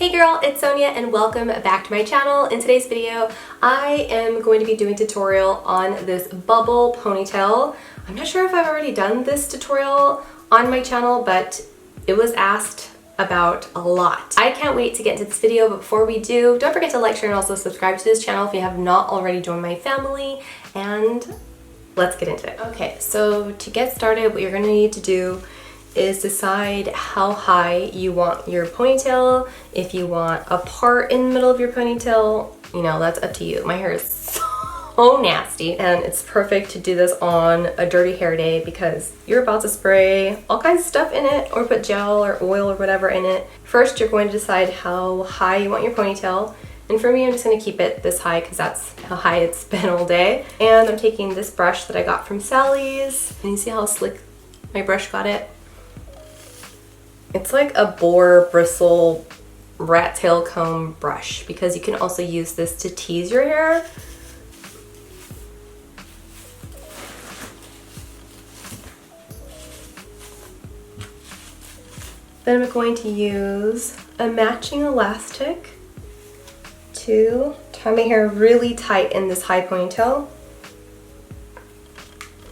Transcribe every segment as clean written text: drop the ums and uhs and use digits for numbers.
Hey girl, it's Sonia and welcome back to my channel. In today's video, I am going to be doing a tutorial on this bubble ponytail. I'm not sure if I've already done this tutorial on my channel, but it was asked about a lot. I can't wait to get into this video, but before we do, don't forget to like, share, and also subscribe to this channel if you have not already joined my family, and let's get into it. Okay, so to get started, what you're gonna need to do is decide how high you want your ponytail. If you want a part in the middle of your ponytail, you know, that's up to you. My hair is so nasty and it's perfect to do this on a dirty hair day because you're about to spray all kinds of stuff in it or put gel or oil or whatever in it. First, you're going to decide how high you want your ponytail. And for me, I'm just gonna keep it this high because that's how high it's been all day. And I'm taking this brush that I got from Sally's. And you see how slick my brush got it? It's like a boar bristle rat tail comb brush because you can also use this to tease your hair. Then I'm going to use a matching elastic to tie my hair really tight in this high ponytail.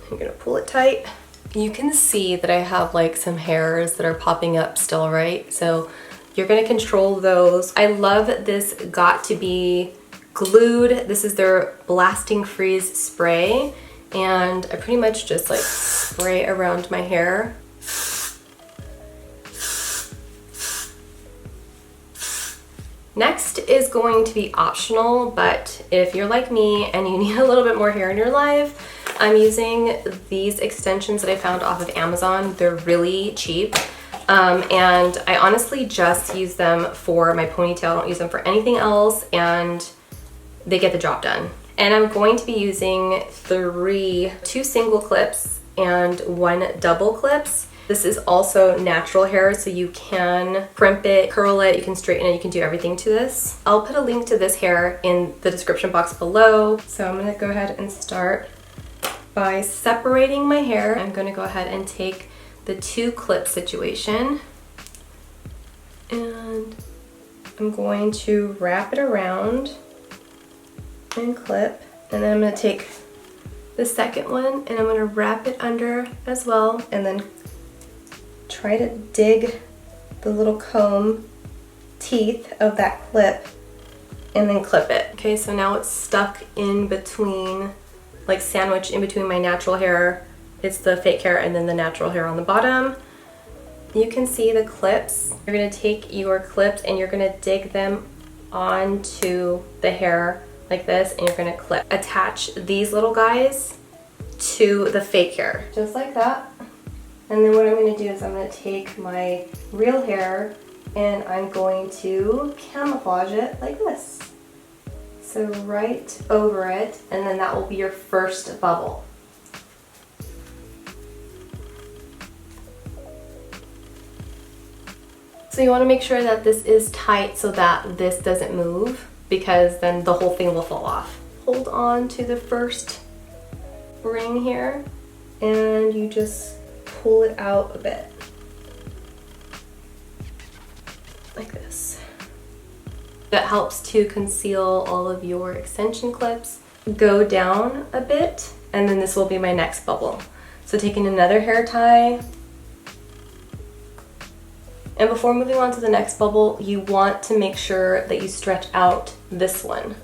I'm gonna pull it tight. You can see that I have like some hairs that are popping up still, right? So you're gonna control those. I love this Got to Be Glued. This is their Blasting Freeze spray. And I pretty much just like spray around my hair. Next is going to be optional, but if you're like me and you need a little bit more hair in your life, I'm using these extensions that I found off of Amazon. They're really cheap. And I honestly just use them for my ponytail. I don't use them for anything else, and they get the job done. And I'm going to be using two single clips and one double clips. This is also natural hair, so you can crimp it, curl it, you can straighten it, you can do everything to this. I'll put a link to this hair in the description box below. So I'm gonna go ahead and start by separating my hair. I'm gonna go ahead and take the two clip situation and I'm going to wrap it around and clip. And then I'm gonna take the second one and I'm gonna wrap it under as well and then try to dig the little comb teeth of that clip and then clip it. Okay, so now it's stuck in between, like sandwiched in between my natural hair. It's the fake hair and then the natural hair on the bottom. You can see the clips. You're gonna take your clips and you're gonna dig them onto the hair like this and you're gonna clip. Attach these little guys to the fake hair, just like that. And then what I'm going to do is I'm going to take my real hair and I'm going to camouflage it like this. So right over it, and then that will be your first bubble. So you want to make sure that this is tight so that this doesn't move, because then the whole thing will fall off. Hold on to the first ring here and you just pull it out a bit, like this. That helps to conceal all of your extension clips. Go down a bit, and then this will be my next bubble. So taking another hair tie, and before moving on to the next bubble, you want to make sure that you stretch out this one.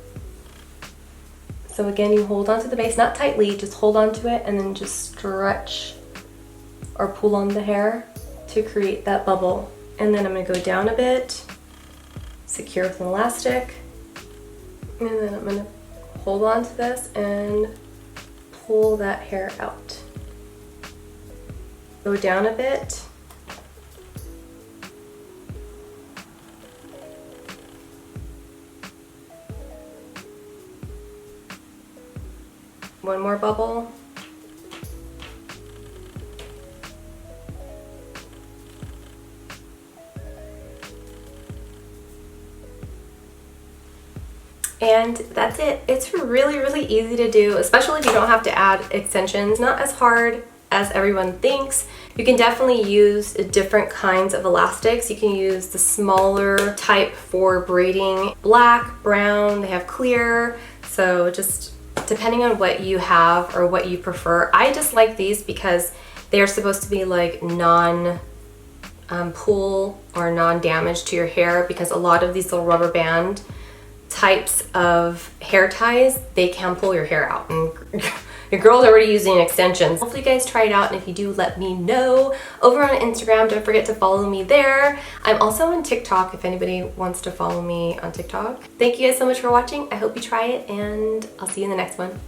So again, you hold on to the base, not tightly, just hold on to it and then just stretch or pull on the hair to create that bubble. And then I'm gonna go down a bit, secure with an elastic, and then I'm gonna hold on to this and pull that hair out. Go down a bit. One more bubble. And that's it. It's really, really easy to do, especially if you don't have to add extensions. Not as hard as everyone thinks. You can definitely use different kinds of elastics. You can use the smaller type for braiding black, brown, they have clear. So just depending on what you have or what you prefer. I just like these because they're supposed to be like non-pull or non-damage to your hair, because a lot of these little rubber band types of hair ties, they can pull your hair out, and your girl's already using extensions. Hopefully you guys try it out, and if you do, let me know. Over on Instagram, don't forget to follow me there. I'm also on TikTok if anybody wants to follow me on TikTok. Thank you guys so much for watching. I hope you try it, and I'll see you in the next one.